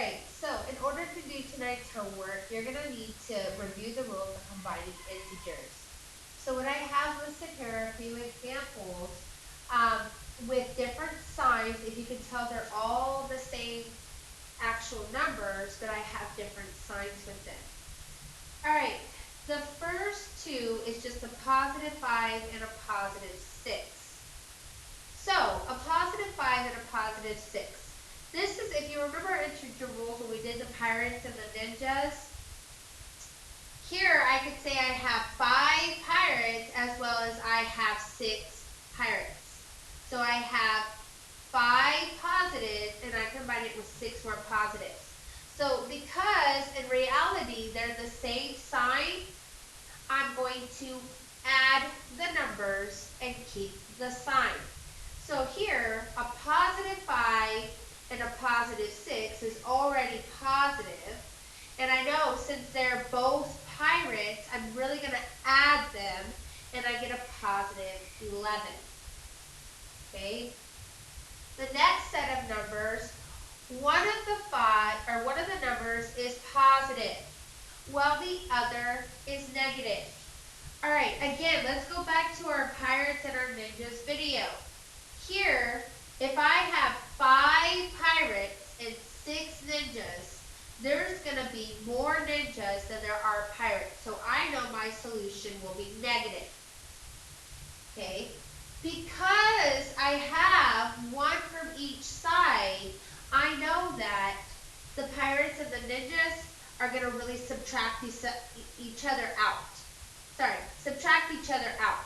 right, so in order to do tonight's homework, you're going to need to review the rules of combining integers. So what I have listed here are a few examples with different signs. If you can tell, they're all the same actual numbers, but I have different signs with them. All right, the first two is just a positive 5 and a positive 6. So a positive 5 and a positive 6. This is, if you remember our integer rules when we did the pirates and the ninjas, here I could say I have 5 pirates as well as I have 6 pirates. So I have 5 positives and I combine it with 6 more positives. So because in reality they're the same sign, I'm going to add the numbers and keep the sign. So here, a positive 5 and a positive 6 is already positive. And I know since they're both pirates, I'm really going to add them, and I get a positive 11. Okay? The next set of numbers, one of the numbers is positive, while the other is negative. All right, again, let's go back to our pirates and our ninjas video. Here, if I have 5 pirates and 6 ninjas, there's going to be more ninjas than there are pirates. So I know my solution will be negative. Okay? Because I have one from each side, I know that the pirates and the ninjas are going to really subtract each other out. Subtract each other out.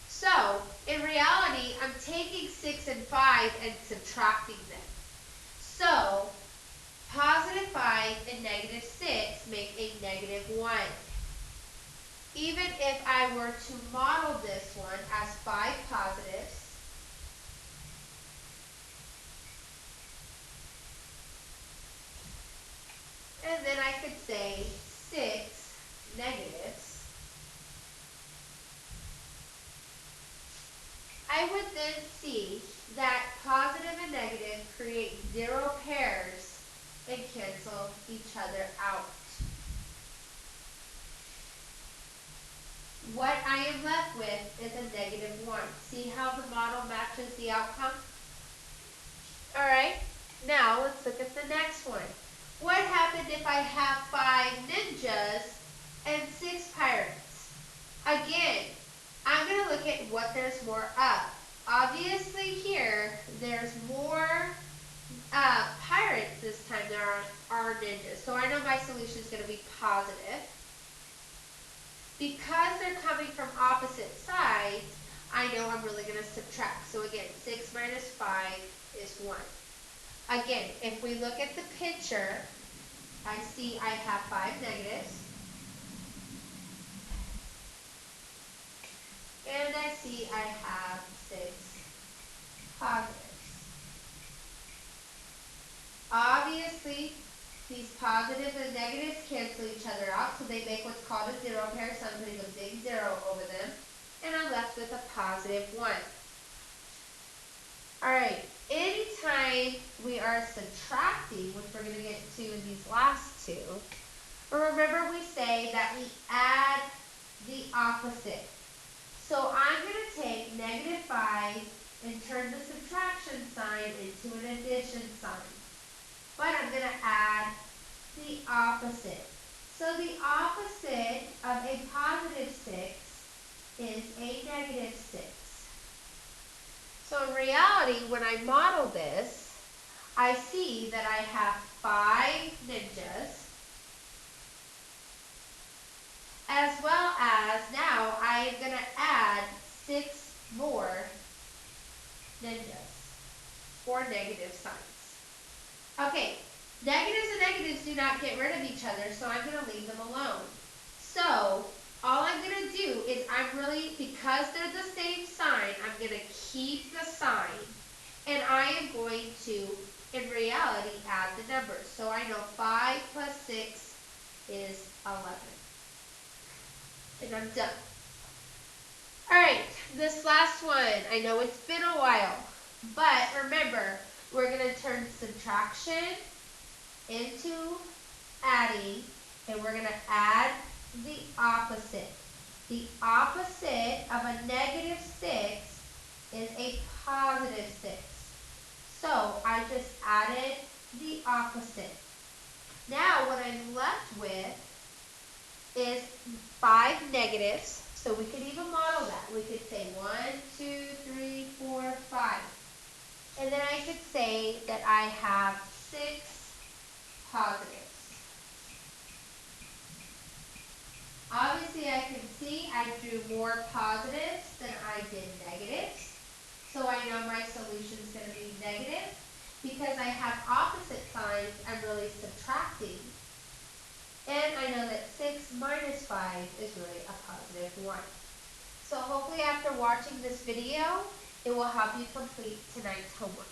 So, in reality, I'm taking 6 and 5 and subtracting them. So, positive 5 and negative 6 make a negative 1. Even if I were to model this one as 5 positives, and then I could say 6 negatives, I would then see that positive and negative create 0 pairs and cancel each other out. What I am left with is a negative 1. See how the model matches the outcome? All right, now let's look at the next one. What happened if I have 5 ninjas and 6 pirates? Again, I'm going to look at what there's more of. Obviously here, there's more pirates this time than are ninjas. So I know my solution is going to be positive. Because they're coming from opposite sides, I know I'm really going to subtract. So again, 6 minus 5 is 1. Again, if we look at the picture, I see I have 5 negatives. And I see I have 6 positives. Obviously, these positives and negatives cancel each other out, so they make what's called a 0 pair, so I'm putting a big 0 over them, and I'm left with a positive 1. Alright, anytime we are subtracting, which we're going to get to in these last two, remember we say that we add the opposite. So I'm going to take negative 5 and turn the subtraction sign into an addition sign. But I'm going to add the opposite. So the opposite of a positive 6 is a negative 6. So in reality, when I model this, I see that I have 5 ninjas, as well as now I am going to add 6 more ninjas for negative signs. Okay, negatives and negatives do not get rid of each other, so I'm going to leave them alone. So all I'm going to do is because they're the same sign, I'm going to keep the sign, and I am going to, in reality, add the numbers. So I know 5 plus 6 is 11. And I'm done. Alright, this last one, I know it's been a while, but remember, we're going to turn subtraction into adding, and we're going to add the opposite. The opposite of a negative 6 is a positive 6. So I just added the opposite. Now what I'm left with is 5 negatives. So we could even model that. We could say 1, 2, 3, 4, 5. And then I could say that I have 6 positives. Obviously I can see I drew more positives than I did negatives. So I know my solution is going to be negative. Because I have opposite signs, I'm really subtracting. And I know that 6 minus 5 is really a positive 1. So hopefully after watching this video, it will help you complete tonight's homework.